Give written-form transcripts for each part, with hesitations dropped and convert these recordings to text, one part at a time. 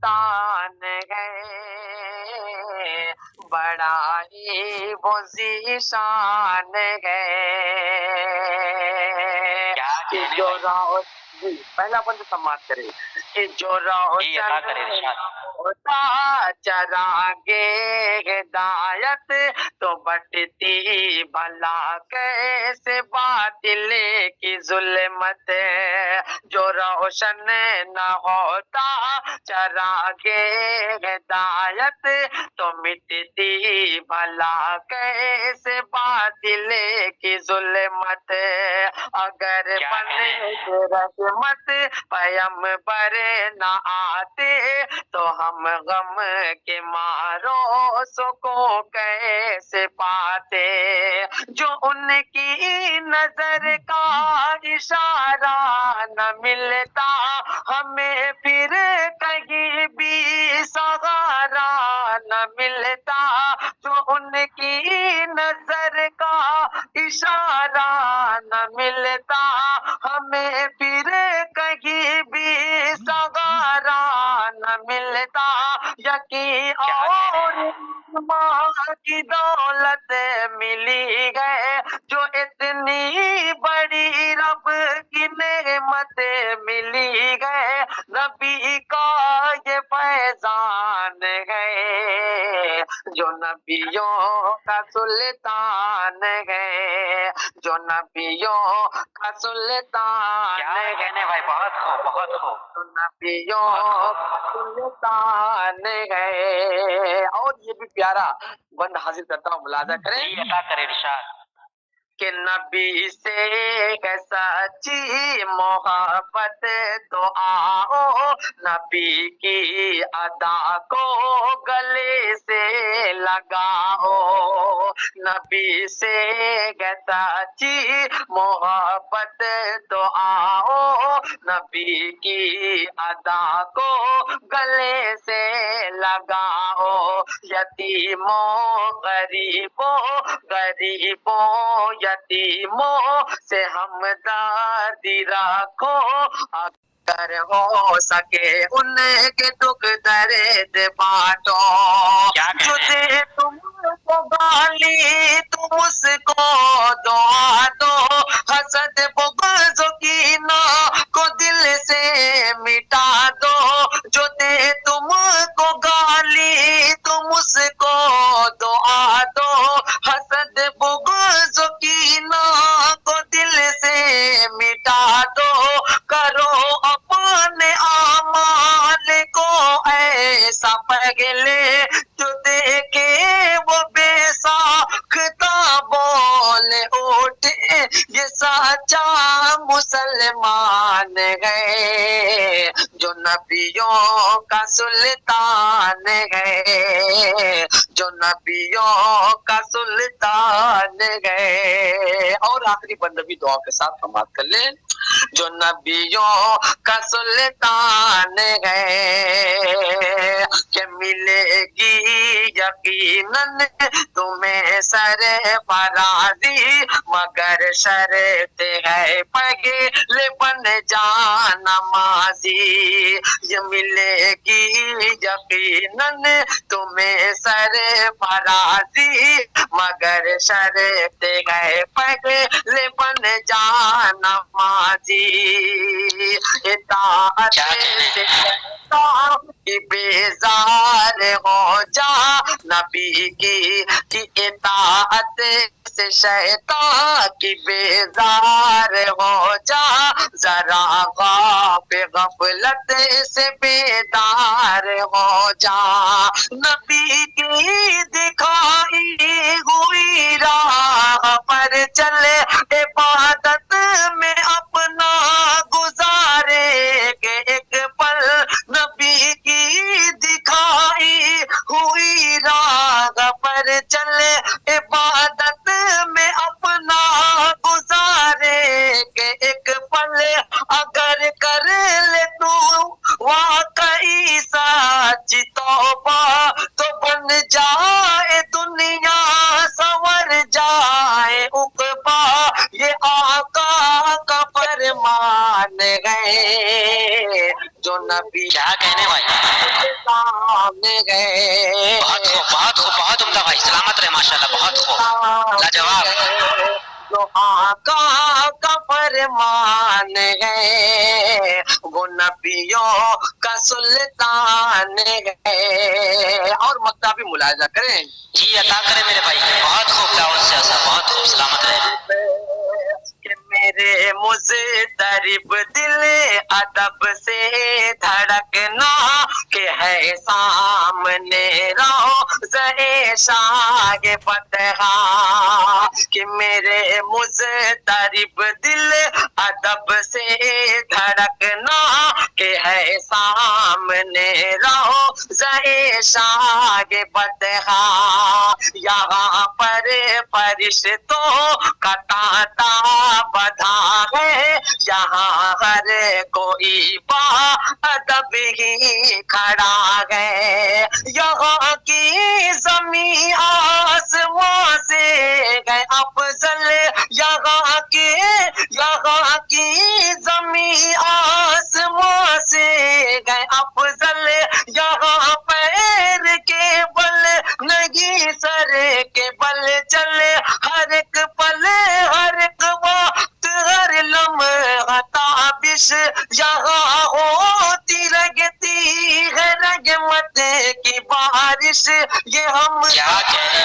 سلطان ہے، بڑا ہی وہ ذیشان ہے کہ جو پہلا بند سماعت کرے کہ جو روشن ہوتا چراغے ہدایت تو بٹتی بھلا کیسے باطل کی ظلمت، جو روشن نہ ہوتا چراغے ہدایت تو مٹتی بھلا کیسے باطل کی ظلمت، اگر بنے رحمت پیغمبر نہ آتے تو ہم غم کے ماروں سکوں کیسے پاتے، جو ان کی نظر کا اشارہ نہ ملتا ہمیں پھر کہیں بھی سہارا نہ ملتا، جو ان کی نظر کا اشارہ نہ ملتا ہمیں پھر کہیں بھی سہارا نہ ملتا، یقین اور ماں کی دولت ملی ہے جو اتنی بڑی رب کی نعمت ملی ہے، نبی کا یہ فیضان ہے جو نبیوں کا سلطان ہے، جو نبیوں کا سلطان ہے، بہت خوب جو نبیوں کا سلطان ہے۔ اور یہ بھی پیارا بند حاضر کرتا ہوں، ملاحظہ کریں عطا کرے ارشاد کہ نبی سے ہے سچی محبت تو آؤ نبی کی ادا کو گلے سے لگاؤ، نبی سے ہے سچی محبت تو آؤ نبی کی ادا کو گلے سے لگاؤ، یتیموں غریبوں یتیموں سے ہمدردی رکھو، اگر ہو سکے ان کے دکھ درد بانٹو، جو دے تم کو گالی تم اس کو دعا دو، حسد بغض و کینہ کو دل سے مٹا دو، جو دے تم کو گالی تم اس کو دعا دو، حسد بغض و کینہ کو دل سے مٹا دو، کرو اپنے اعمال کو ایسا پگلے جو دیکھے وہ بے ساختہ بولے اٹھے یہ سچا مسلمان ہے، جو نبیوں کا سلطان ہے، جو نبیوں کا سلطان ہے۔ اور آخری بند بھی دعا کے ساتھ سماعت کر لیں، جو نبیوں کا سلطان ہے کہ ملے گی یقیناً تمہیں سرفرازی، مگر شرط ہے پگلے بن جانا ماضی، یہ ملے گی یقیناً تمہیں سرفرازی، مگر شرط ہے پگلے بن جانا ماضی، اطاعت سے کہ بیزار ہو جا نبی کی اطاعت سے شیطان کی بیزار ہو جا، ذرا غفلت سے بیدار ہو جا، نبی کی دکھائی ہوئی راہ پر چلے عبادت میں اپنا گزارے کہ ایک پل، نبی کی دکھائی ہوئی راہ پر چلے عبادت میں اپنا گزارے کہ ایک پل، اگر کر لے تو واقعی سچی توبہ تو بن جائے دنیا سنور جائے عقبا، یہ آقا کا فرمان ہے جو نبی کیا کہنے بھائی گئے. بہت خوب بہت خوب بہت عمدہ بھائی سلامت رہے ماشاءاللہ بہت خوب لاجواب. جو آقا کا فرمان ہے وہ نبیوں کا سلطان ہے. اور مکہ بھی ملاحظہ کریں. جی عطا کرے میرے بھائی بہت خوب دعوت سے ایسا بہت خوب سلامت رہے. کہ میرے مضطرب دل ادب سے دھڑکنا کہ ہے سامنے روضہ شاہ فتحا. کہ میرے مضطرب دل ادب سے دھڑکنا کہ ہے سامنے روضہ شاہ فتحا. یہاں پر فرشتوں کا تانتا بدھا ہے یہاں ہر کوئی با ادب ہی کھڑا ہے. یہاں کی زمین آسمان سے گئے افضل یہاں کی زمین آسمان سے گئے افضل. یہاں پیر کے بل نہیں سر کے بل چلے ہر ایک پل ہر ایک وقت ہر لمحہ تابش. یہاں ہوتی رگتی ہے رحمت کی بارش. یہ ہم کیا کہنے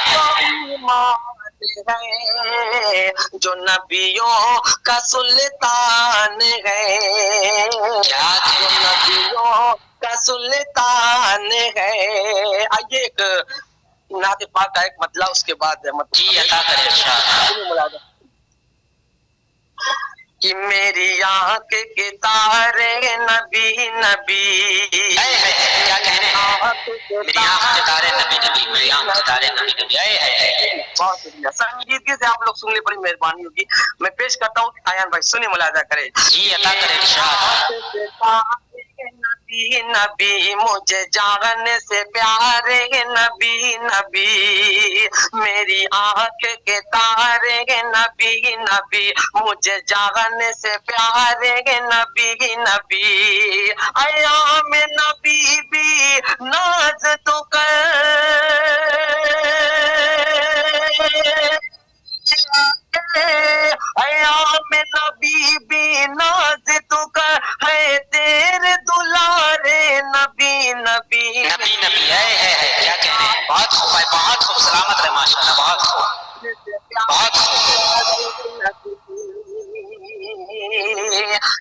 ہے جو نبیوں کا سلطان ہے. کیا جو نبیوں کا سلطان ہے. آئیے ایک نعت پاک کا ایک مطلع اس کے بعد جی عطا کرے ارشاد. کہ میری آنکھ کے تارے نبی نبی. کیا کہنے میری آنکھ کے تارے نبی نبی میری آنکھ کے تارے نبی نبی. بہت شکریہ. سنجیدگی سے آپ لوگ سن لے بڑی مہربانی ہوگی. میں پیش کرتا ہوں آیان بھائی سنیں ملاحظہ کریں. جی عطا کرے ارشاد. نبی نبی مجھے جان سے پیارے نبی نبی. میری آنکھ کے تارے نبی نبی مجھے جان سے پیارے نبی نبی. ایام نبی بھی ناز تو ایام نبی بھی ناز تو کر ہے تیرے دلارے نبی نبی. نبی نبی ہے کیا کہنے بہت خوب بھائی بہت خوب سلامت رہے ماشاءاللہ بہت خوب بہت خوب.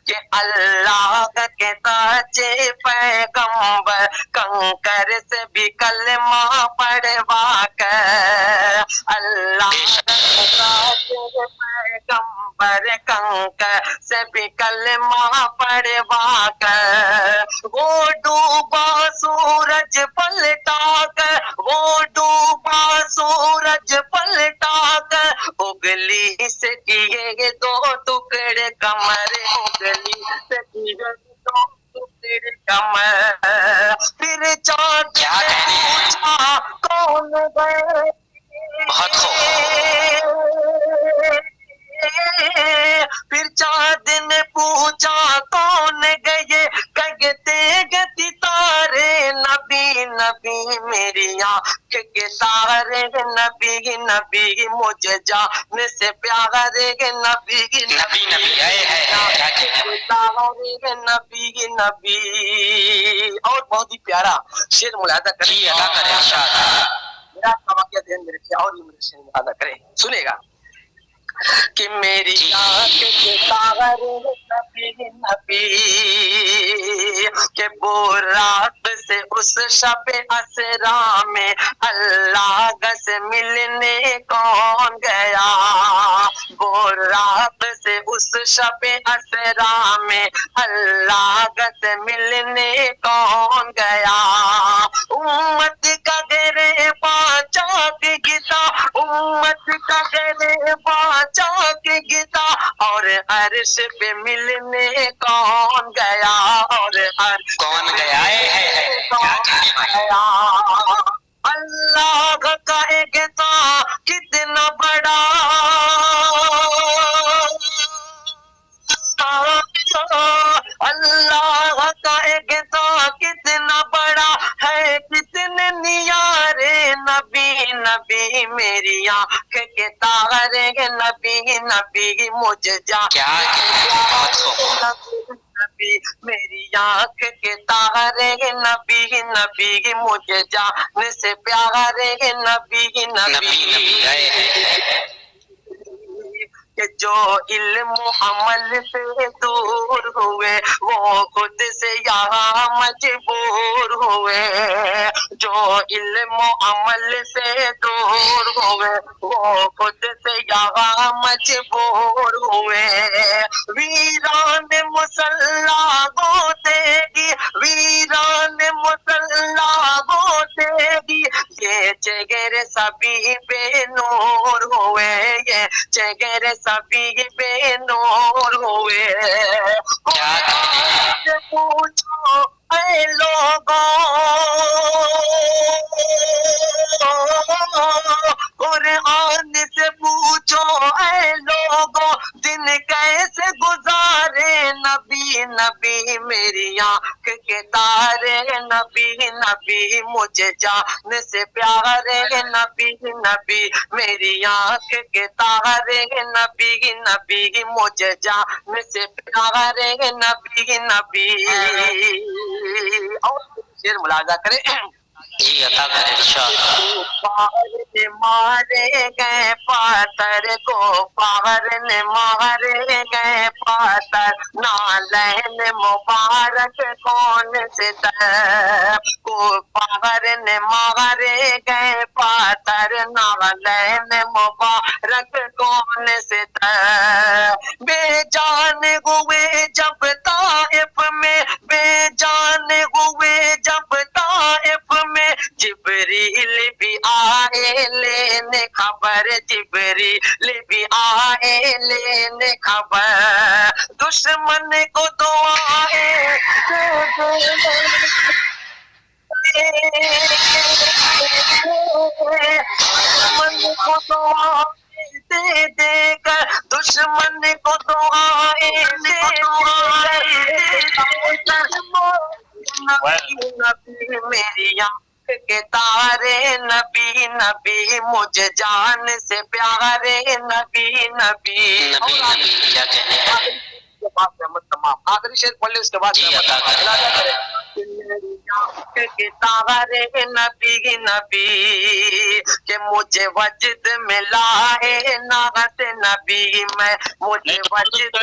کہ اللہ کے سچے پیغمبر کنکر سے بھی کلمہ پڑھوا کر. اللہ کے سچے پیغمبر کنکر سے بھی کلمہ پڑھوا کر. وہ ڈوبا سورج پلٹا کر وہ ڈوبا سورج پلٹا کر اگلی سے کیے دو ٹکڑے کمر. اگلی سے کیے دو ٹکڑے کمر. پھر چاند نے پوچھا کون گئے. بہت خوب. پھر چاند نے پوچھا کون گئے کہتے گئے ستارے نبی نبی. میری آنکھ کے تارے نبی نبی مجھے جان سے پیارے نبی نبی نبی کیا کہنے تارے نبی نبی. اور بہت ہی پیارا شعر ملاحظہ کریں. جی عطا کرے ارشاد. میرا واقعہ دھیان میں رکھیے اور یہ میرے شعر ملاحظہ کریں. سنے گا کہ میری آنکھ کے تارے نبی نبی کہ براق سے اس شب اسرا میں اللہ سے ملنے کون گیا. براق سے اس شب اسرا میں اللہ سے ملنے کون گیا. امت کا گرے پاچا کے گتا امت کا گرے پاچا کے گتا اور عرش پہ ملنے کون گیا. اور عرش کون گیا کیا کہنے بھائی. اللہ کا ایک گتا کتنا بڑا اللہ کا ایک گتا کتنا بڑا ہے کتنا نبی میری آنکھ کے تارے نبی نبی مجھے نبی میری آنکھ کے تارے نبی نبی مجھے جان سے پیارے نبی نبی کہ جو علم و عمل سے دور ہوئے وہ خود سے یہاں مجبور ہوئے جو علم و عمل سے دور ہوئے وہ خود سے یہاں مجبور ہوئے ویران مسلح گوتے گی ویران مسلح گوتے گی یہ چہرے سبھی بے نور ہوئے یہ چہرے سبھی بے نور ہوئے قرآن سے پوچھو اے لوگوں قرآن سے پوچھو اے لوگوں دن کیسے گزارے نبی نبی میری آنکھ کے تارے نبی نبی مجھے جان سے پیارے نبی نبی میری آنکھ کے تارے نبی نبی مجھے جان سے پیارے نبی نبی اور شیر ملاحظہ کریں جی عطا کرے ارشاد مارے گئے پاتر کو پار نے مارے گئے پاتر نالین مبارک کون سے کو پار نے مارے گئے پاتر نالین مبارک کون سے بے جان ہوئے جب طائف میں بے جان ہوئے جب طائف میں جبریل بھی آئے لینے خبر جبریل بھی آئے لینے خبر دشمن کو دعائیں دشمن کو دعائیں دے دے کر دشمن کو دعائیں دے نبی میری آنکھ کے تارے نبی نبی مجھے جان سے پیارے نبی نبی نبی نبی کیا کہنے ہیں تمام آخری شعر پڑھ لیں اس کے بعد جی عطا کرے کے تارے نبی نبی کہ مجھے وجد ملا ہے نعت نبی میں مجھے وجد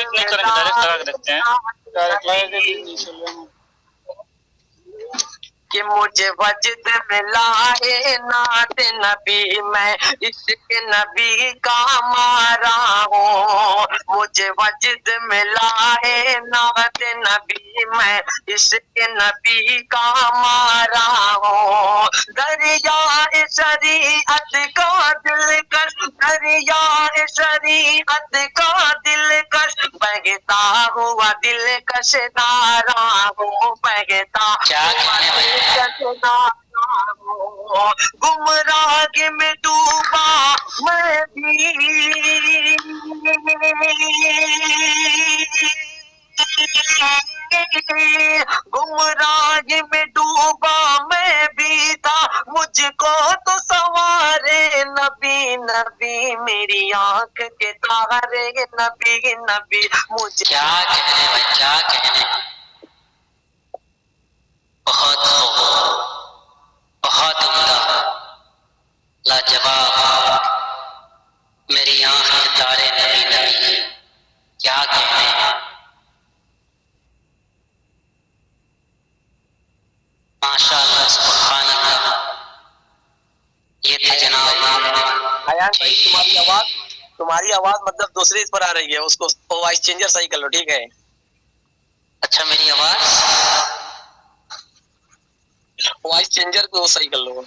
کہ مجھے وجد ملا ہے نعت نبی میں عشق نبی کا مارا ہوں مجھے وجد ملا ہے نعت نبی میں عشق نبی کا مارا ہوں دریائے شریعت کا دلکش دریائے شریعت کا دلکش بہتا ہوا دلکش دارا ہوں بہتا گمراہ میں ڈوبا میں بھی گمراہ میں ڈوبا میں بھی تھا مجھ کو تو سوارے نبی نبی میری آنکھ کے تارے نبی نبی مجھے کیا کہنے بھائی کیا کہنے بہت خوب بہت عمدہ لاجواب میری آنکھ کے تارے نبی نبی کیا کہنے ماشاء اللہ سبحان اللہ یہ تھے جناب تمہاری آواز مطلب دوسری پر آ رہی ہے اس کو وائس چینجر صحیح کر لو ٹھیک ہے اچھا میری آواز وائس چینجر کو صحیح کر لو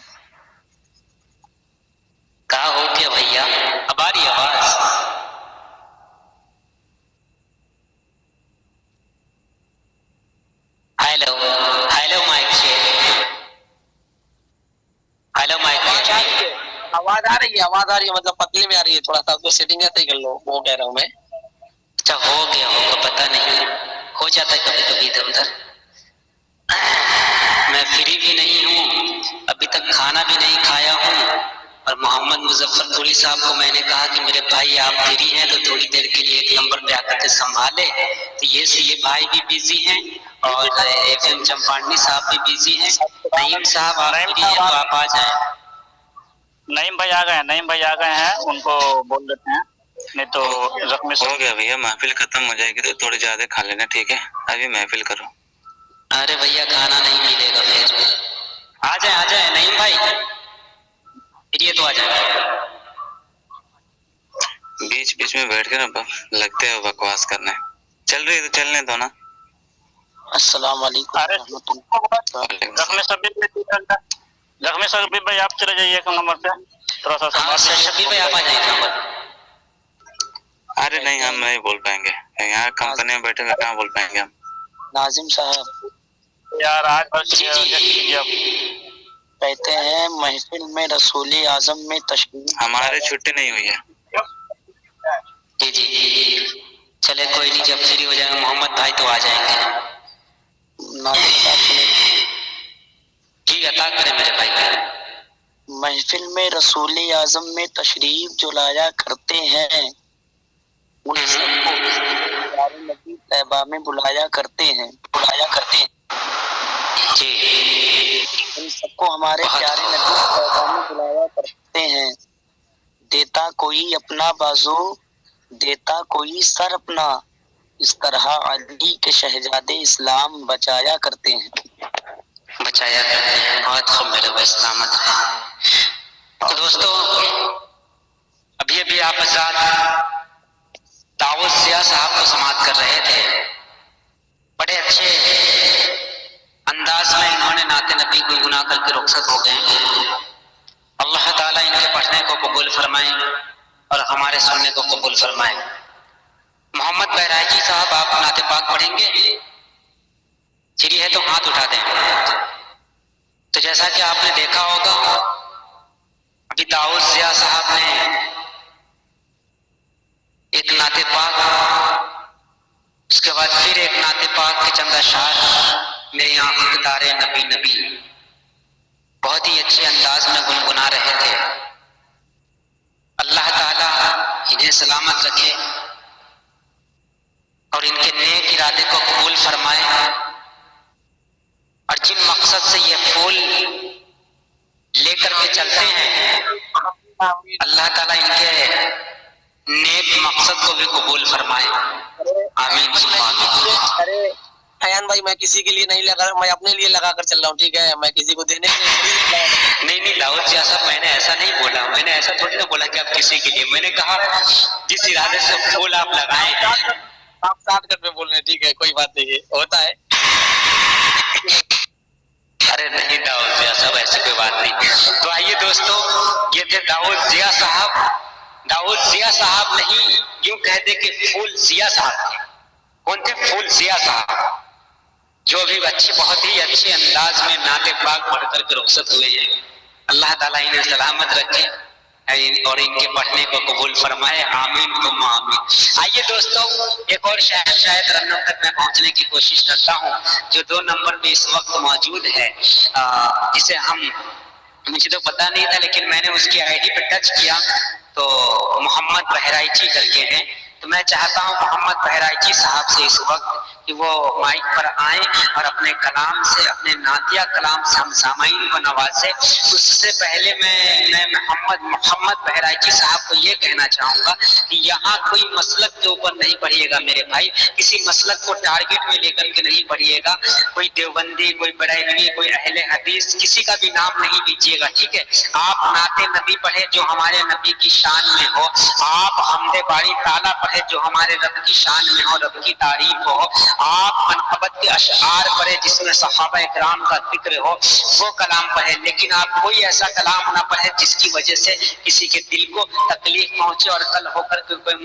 کہا ہو گیا بھیا اب آ رہی آواز hello hello mic check hello mic آواز آ رہی ہے مطلب پتلی میں آ رہی ہے تھوڑا سا سیٹنگ صحیح کر لو وہ کہہ رہا ہوں میں اچھا ہو گیا ہوگا پتہ نہیں ہو جاتا ہے کبھی کبھی ادھر ادھر میں فری بھی نہیں ہوں ابھی تک کھانا بھی نہیں کھایا ہوں اور محمد مظفر پوری صاحب کو میں نے کہا کہ میرے بھائی آپ فری ہیں تو تھوڑی دیر کے لیے ایک نمبر پہ آ کر کے سنبھالے، تو یہ بھائی بھی بزی ہیں اور ایف ایم چمپارنی صاحب بھی بزی ہیں۔ نعیم صاحب آپ فری ہیں تو آپ آ جائیں۔ نعیم بھائی آ گئے ہیں، ان کو بول دیتے ہیں، نہیں تو زخمی ہو گیا بھیا، محفل ختم ہو جائے گی تو تھوڑے زیادہ کھا لینا، ٹھیک ہے؟ ابھی محفل کرو۔ ارے بھیا کھانا نہیں ملے گا پھر، آ جائیں نعیم بھائی، یہ تو آ جائیں۔ بیچ بیچ میں بیٹھ کے نا لگتے ہو بکواس کرنے، چل رہی ہے تو چلنے دو نا۔ السلام علیکم ورحمۃ اللہ۔ زخمی شبیر بھائی آپ چلے جائیے ایک نمبر پہ، تھوڑا سا ہاں شبیر بھائی آپ آ جائیں نمبر۔ ارے نہیں، ہم نہیں بول پائیں گے، یہاں کمپنی میں بیٹھے ہوئے کہاں بول پائیں گے ہم۔ ناظم صاحب یار آج بس جی کہتے ہیں محفل میں رسول اعظم میں تشریف، ہمارے چھٹی نہیں ہوئی ہے۔ جی چلے کوئی نہیں، جب فری ہو جائے گا محمد بھائی تو آ جائیں گے۔ ناظم صاحب جی عطا کریں میرے بھائی۔ محفل میں رسول اعظم میں تشریف جو لایا کرتے ہیں، ان سب کو پیارے نبی طیبہ میں بلایا کرتے ہیں جی، ان سب کو ہمارے پیارے نبی طیبہ میں بلایا کرتے ہیں۔ دیتا کوئی اپنا بازو، دیتا کوئی سر اپنا، اس طرح علی کے شہزادے اسلام بچایا کرتے ہیں۔ بہت خوب میرے بھائی، سلامت رہیں۔ تو دوستو ابھی آپ حضرات داؤد ضیاء صاحب کو سماعت کر رہے تھے، بڑے اچھے انداز میں انہوں نے نعت نبی گنگنا کر کے رخصت ہو گئے۔ اللہ تعالیٰ ان کے پڑھنے کو قبول فرمائے اور ہمارے سننے کو قبول فرمائے۔ محمد بہرائچی صاحب آپ نعت پاک پڑھیں گے؟ فری ہے تو ہاتھ اٹھا دیں۔ تو جیسا کہ آپ نے دیکھا ہوگا ابھی داؤد ضیاء صاحب نے ایک نعت پاک، اس کے بعد پھر ایک نعت پاک کے چند اشعار میری آنکھوں کے تارے نبی نبی بہت ہی اچھے انداز میں گنگنا رہے تھے۔ اللہ تعالیٰ انہیں سلامت رکھے اور ان کے نیک ارادے کو قبول فرمائے، اور جن مقصد سے یہ پھول لے کر کے چلتے ہیں اللہ تعالیٰ ان کے نیک مقصد کو بھی قبول فرمائے، آمین ثم آمین۔ ایان بھائی میں کسی کے لیے نہیں لگا، میں اپنے لیے لگا کر چل رہا ہوں، ٹھیک ہے؟ میں کسی کو دینے کے لیے نہیں داؤد ضیاء صاحب میں نے ایسا نہیں بولا، میں نے ایسا تھوڑی نہ بولا کہ آپ کسی کے لیے، میں نے کہا جس ارادے سے پھول آپ لگائیں۔ آپ ساتھ کر میں بول رہے ہیں، ٹھیک ہے، کوئی بات نہیں ہے، ہوتا ہے۔ ارے نہیں داؤد ضیاء صاحب ایسی کوئی بات نہیں۔ تو آئیے دوستو، یہ تھے داؤد ضیاء صاحب۔ داؤد ضیاء صاحب نہیں، یوں کہتے کہ پھول ضیاء صاحب تھے۔ کون تھے؟ پھول ضیاء صاحب، جو بھی بہت ہی اچھے انداز میں نعت پاک پڑھ کر کے رخصت ہوئے ہیں۔ اللہ تعالیٰ انہیں سلامت رکھے اور ان کے پڑھنے کو قبول فرمائے، آمین ثم آمین۔ آئیے دوستو ایک اور شاید رنم تک میں پہنچنے کی کوشش کرتا ہوں، جو 2 نمبر پہ اس وقت موجود ہے، جسے مجھے تو پتا نہیں تھا لیکن میں نے اس کی آئی ڈی پہ ٹچ کیا تو محمد بہرائچی کر کے ہیں، تو میں چاہتا ہوں محمد بہرائچی صاحب سے اس وقت کہ وہ مائک پر آئیں اور اپنے کلام سے، اپنے نعتیہ کلام سے ہم سامعین کو نوازے۔ اس سے پہلے میں محمد بہرائچی صاحب کو یہ کہنا چاہوں گا کہ یہاں کوئی مسلک کے اوپر نہیں پڑھیے گا میرے بھائی، کسی مسلک کو ٹارگٹ میں لے کر کے نہیں پڑھیے گا، کوئی دیوبندی، کوئی بریلوی، کوئی اہل حدیث، کسی کا بھی نام نہیں لیجیے گا، ٹھیک ہے؟ آپ نعت نبی پڑھے جو ہمارے نبی کی شان میں ہو، آپ حمد باری تعالیٰ پڑھے جو ہمارے رب کی شان میں ہو، رب کی تعریف ہو، آپ منقبت کے اشعار پڑھے جس میں صحابہ اکرام کا ذکر ہو، وہ کلام پڑھے، لیکن آپ کوئی ایسا کلام نہ پڑھے جس کی وجہ سے کسی کے دل کو تکلیف پہنچے اور کل ہو کر کے کوئی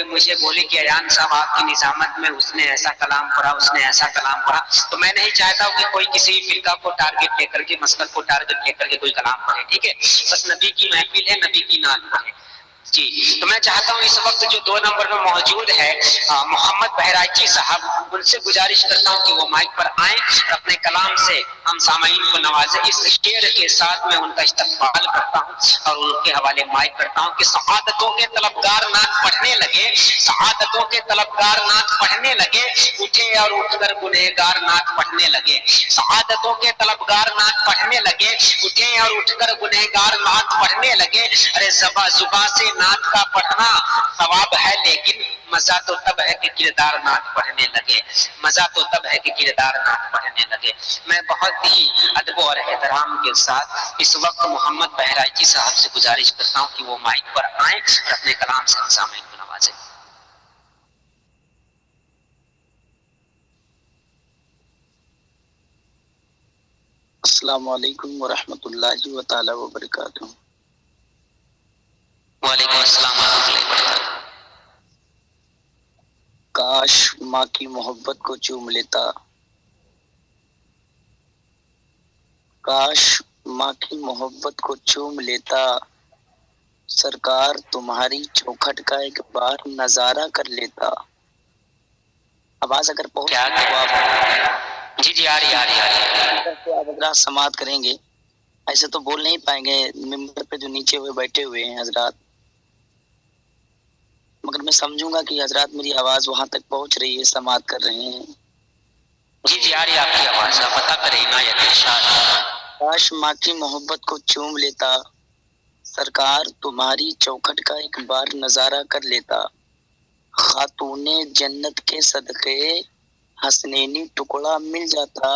مجھے بولے کہ ایان صاحب آپ کی نظامت میں اس نے ایسا کلام پڑھا، اس نے ایسا کلام پڑھا۔ تو میں نہیں چاہتا ہوں کہ کوئی کسی فرقہ کو ٹارگٹ لے کر کے، مسلک کو ٹارگٹ لے کر کے کوئی کلام پڑھے، ٹھیک ہے؟ بس نبی کی محفل ہے، نبی کی نعت پڑھے۔ جی تو میں چاہتا ہوں اس وقت جو 2 نمبر میں موجود ہے محمد بہرائچی صاحب، ان سے گزارش کرتا ہوں کہ وہ مائک پر آئیں اور اپنے کلام سے ہم سامعین کو نوازیں۔ اس شعر کے ساتھ میں ان کا استقبال کرتا ہوں اور ان کے حوالے مائک کرتا ہوں کہ سعادتوں کے طلبگار نعت پڑھنے لگے، سعادتوں کے طلبگار نعت پڑھنے لگے، اٹھے اور اٹھ کر گنہگار نعت پڑھنے لگے، سعادتوں کے طلبگار نعت پڑھنے لگے، اٹھے اور اٹھ کر گنہگار نعت پڑھنے لگے۔ ارے زباں سے نعت کا پڑھنا ثواب ہے، لیکن مزہ تو تب ہے کہ کردار نعت پڑھنے لگے، مزہ تو تب ہے کہ کردار نعت پڑھنے لگے۔ میں بہت ہی ادب اور احترام کے ساتھ اس وقت محمد بہرائچی صاحب سے گزارش کرتا ہوں کہ وہ مائک پر آئیں اور اپنے کلام سے سامعین کو نوازیں۔ السلام علیکم ورحمۃ اللہ تعالی وبرکاتہ۔ وعلیکم السلام ورحمۃ اللہ وبرکاتہ۔ کاش ماں کی محبت کو چوم لیتا، کاش ماں کی محبت کو چوم لیتا، سرکار تمہاری چوکھٹ کا ایک بار نظارہ کر لیتا۔ آواز اگر پہنچ کیا تو آپ جی آ رہی آپ حضرات سماعت کریں گے، ایسے تو بول نہیں پائیں گے ممبر پہ جو نیچے ہوئے بیٹھے ہوئے ہیں حضرات، مگر میں سمجھوں گا کہ حضرات میری آواز وہاں تک پہنچ رہی ہے، سماعت کر رہے ہیں۔ جی آ رہی آپ کی آواز، آپ پتہ کریں عنایت ارشاد۔ کاش ماں کی محبت کو چوم لیتا، سرکار تمہاری چوکھٹ کا ایک بار نظارہ کر لیتا، خاتون جنت کے صدقے حسنینی ٹکڑا مل جاتا،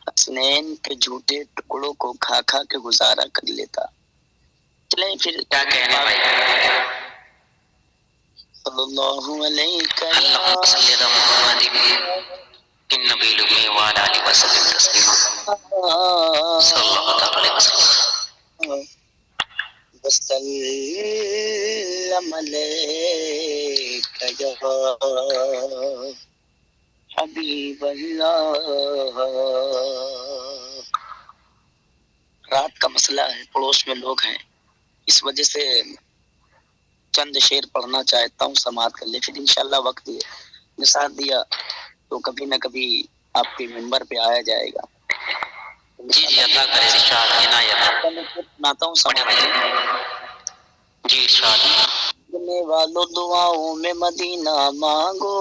حسنین کے جھوٹے ٹکڑوں کو کھا کھا کے گزارا کر لیتا۔ چلیں پھر کیا کہنے بھائی؟ صلی اللہ علیہ اللہم صلی علی محمد النبی الامی وعلی آلہ وسلم تسلیما صلی اللہ علیہ وسلم۔ وسلم علیک یا حبیب اللہ۔ رات کا مسئلہ ہے، پڑوس میں لوگ ہیں، اس وجہ سے چند شعر پڑھنا چاہتا ہوں، سماعت کر لے، پھر انشاءاللہ وقت نے ساتھ دیا تو کبھی نہ کبھی آپ کے ممبر پہ آیا جائے گا۔ جی اللہ کرے ارشاد عنایت۔ سناتا ہوں، سماعت جی ارشاد۔ مانگنے والوں دعاؤں میں مدینہ مانگو،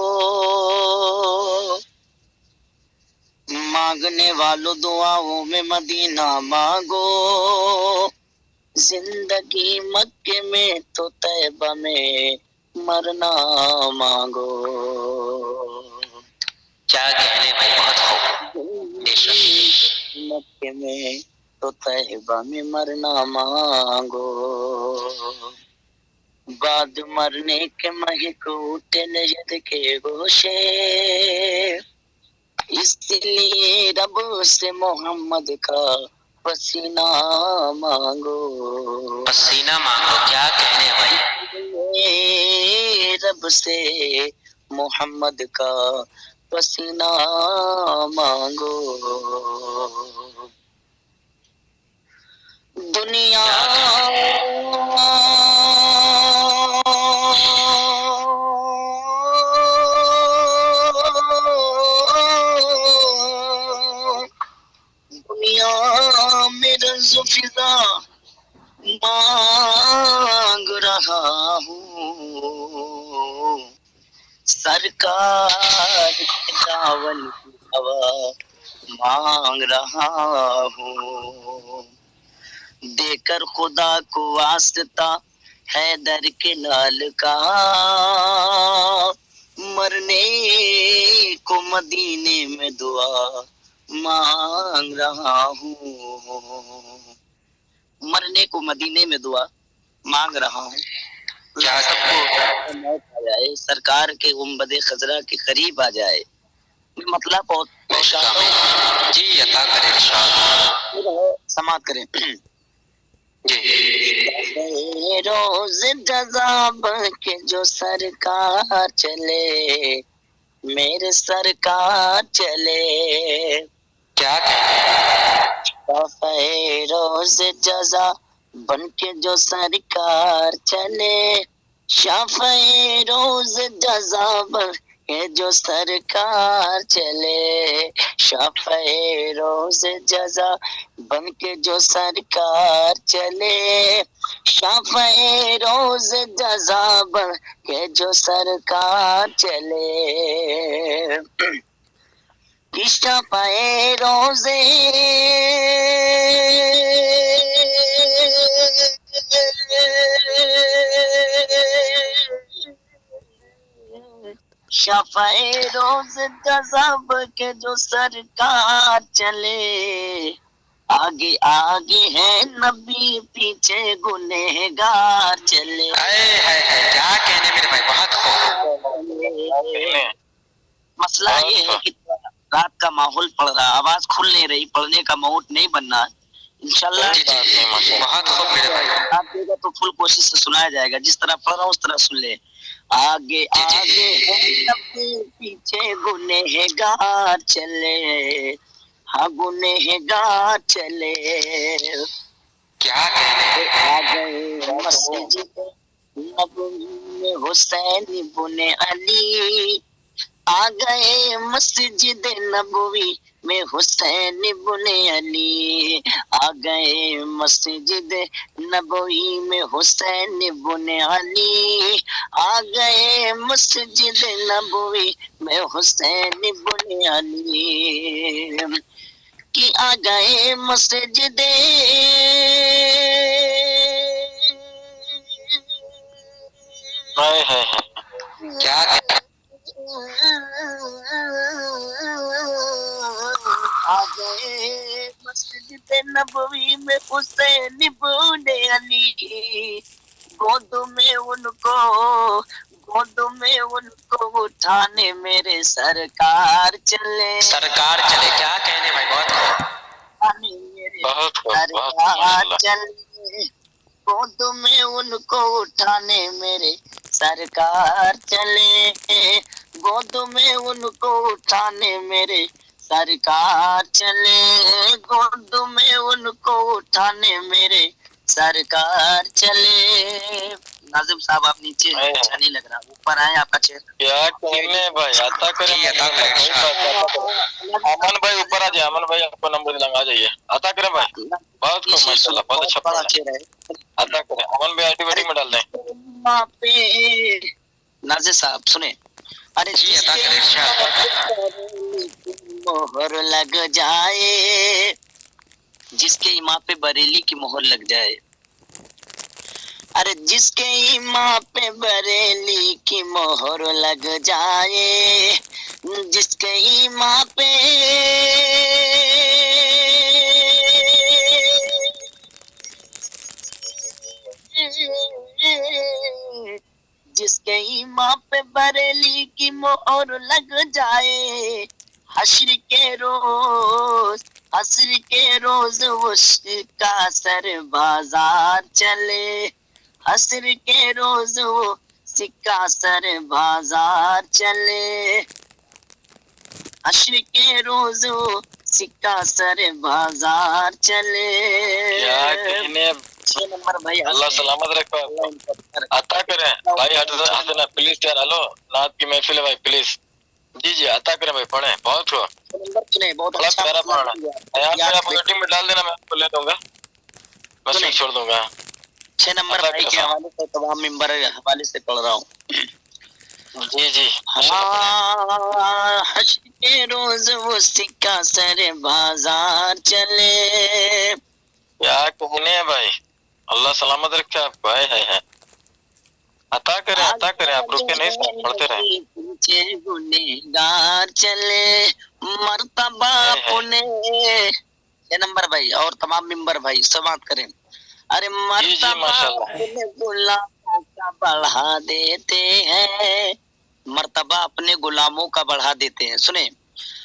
مانگنے والوں دعاؤں میں مدینہ مانگو، زندگی مکے میں تو طیبہ میں مرنا مانگو۔ کیا کہنے بھائی، بہت خوب، بے شک۔ مکے میں تو طیبہ میں مرنا مانگو، بعد مرنے کے مہک اٹھے لہد کے گوشے، اس لیے رب سے محمد کا پسینہ مانگو، پسینہ مانگو۔ کیا کہنے بھائی؟ رب سے محمد کا پسینہ مانگو۔ دنیا میں رنز و فضا مانگ رہا ہوں، سرکار کے داون کی ہوا مانگ رہا ہوں، دے کر خدا کو واسطہ حیدر کے لال کا، مرنے کو مدینے میں دعا مانگ رہا ہوں، مرنے کو مدینے میں دعا مانگ رہا ہوں۔ سب کو موت آ جائے، سرکار کے گنبد خضرا کے قریب آ جائے، مطلب پہنچاتا ہوں۔ جی عطا کرے ارشاد۔ سماعت کریں۔ روز جذاب کے جو سرکار چلے، میرے سرکار چلے، کیا کہنے؟ روز جزا بن کے جو سرکار چلے شافعِ روز جزا بن کے جو سرکار چلے شافعِ روز جزا بن کے جو سرکار چلے شافعِ روز جزا بن کے جو سرکار چلے شافعِ روزے شافعِ روز جذب کے جو سرکار چلے آگے آگے ہے نبی پیچھے گنہگار چلے کیا کہنے میرے بھائی، بہت خوب. مسئلہ یہ ہے کہ رات کا ماحول پڑھ رہا، آواز کھل نہیں رہی، پڑھنے کا موڈ نہیں بننا. انشاءاللہ بہت خوب میرے بھائی. آپ دے گا تو فل کوشش سے سنایا جائے گا، جس طرح پڑھ رہا ہوں اس طرح سن لے. آگے آگے پیچھے گنہگار چلے ہاں گنہگار چلے کیا کہنے. آ گئے مسجد نبوی میں حسین بن علی آ گئے مسجد نبوی میں حسین بن علی آ گئے مسجد نبوی میں حسین بن علی آ گئے مسجد نبوی میں حسین بن علی کہ آ گئے مسجد کیا آ گئے مسجد نبوی میں حسین بن علی گود میں ان کو اٹھانے میرے سرکار چلے سرکار چلے. کیا کہنے بھائی، بہت خوب. سرکار چلے گود میں ان کو اٹھانے میرے سرکار چلے گود میں ان کو اٹھانے میرے سرکار چلے گود میں ان کو اٹھانے میرے سرکار چلے. ناظم صاحب آپ نیچے اچھا نہیں لگ رہا، اوپر آئے آپ کا چہرہ. کیا کہنے بھائی، عطا کرے. امن بھائی اوپر آ جائے، امن بھائی آپ کو نمبر دلائیں، آ جائیے. عطا کرے بھائی، بہت خوب ماشاءاللہ، بہت اچھا پڑھ رہے ہیں. عطا کرے. امن بھائی آئی ویٹنگ میں ڈال دیں. ناظر صاحب سنیں. ارے جی عطا کرے. مہر لگ جائے جس کے ایمان پہ بریلی کی مہر لگ جائے. ارے جس کے ایمان پہ بریلی کی مہر لگ جائے جس کے ایمان پہ جس کے ایمان پہ بریلی کی مہر لگ جائے حشر کے روز اس کا سر بازار چلے حشر کے روز وہ سکہ سر بازار چلے حشر کے روز وہ سکہ سر بازار چلے. کیا کہنے 6 نمبر بھائی. اللہ سلامت رکھو آپ کو. عطا کریں بھائی. ہٹنا پلیز یار. ہلو نعت کی محفل ہے بھائی، پلیز. جی عطا کریں بھائی، پڑھیں. بہت ہوا بہت بڑا اچھا پیارا پڑھنا. یہاں پہ آپ ویٹنگ میں ڈال دینا، میں آپ کو لے دوں گا، میں سیٹ چھوڑ دوں گا. 6 نمبر بھائی کے حوالے سے تمام ممبر حوالے سے پڑھ رہا ہوں. جی حشر کے روز وہ سکہ سر بازار چلے. کیا کہنے بھائی، اللہ سلامت رکھے آپ کو. ہے عطا کریں آپ رکے نہیں، پڑھتے رہیں. پیچھے گنہگار چلے مرتبہ اپنے. 6 نمبر بھائی اور تمام ممبر بھائی سماعت کریں. ارے مرتبہ اپنے غلاموں کا بڑھا دیتے ہیں مرتبہ اپنے غلاموں کا بڑھا دیتے ہیں. سنیں،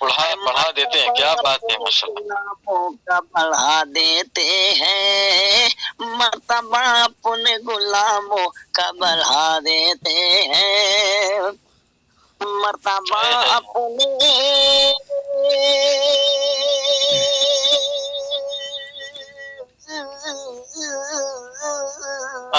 بڑھا دیتے ہیں. کیا بات ہے ماشاءاللہ. غلاموں کا بڑھا دیتے ہیں مرتبہ اپنے غلاموں کا بڑھا دیتے ہیں مرتبہ اپنے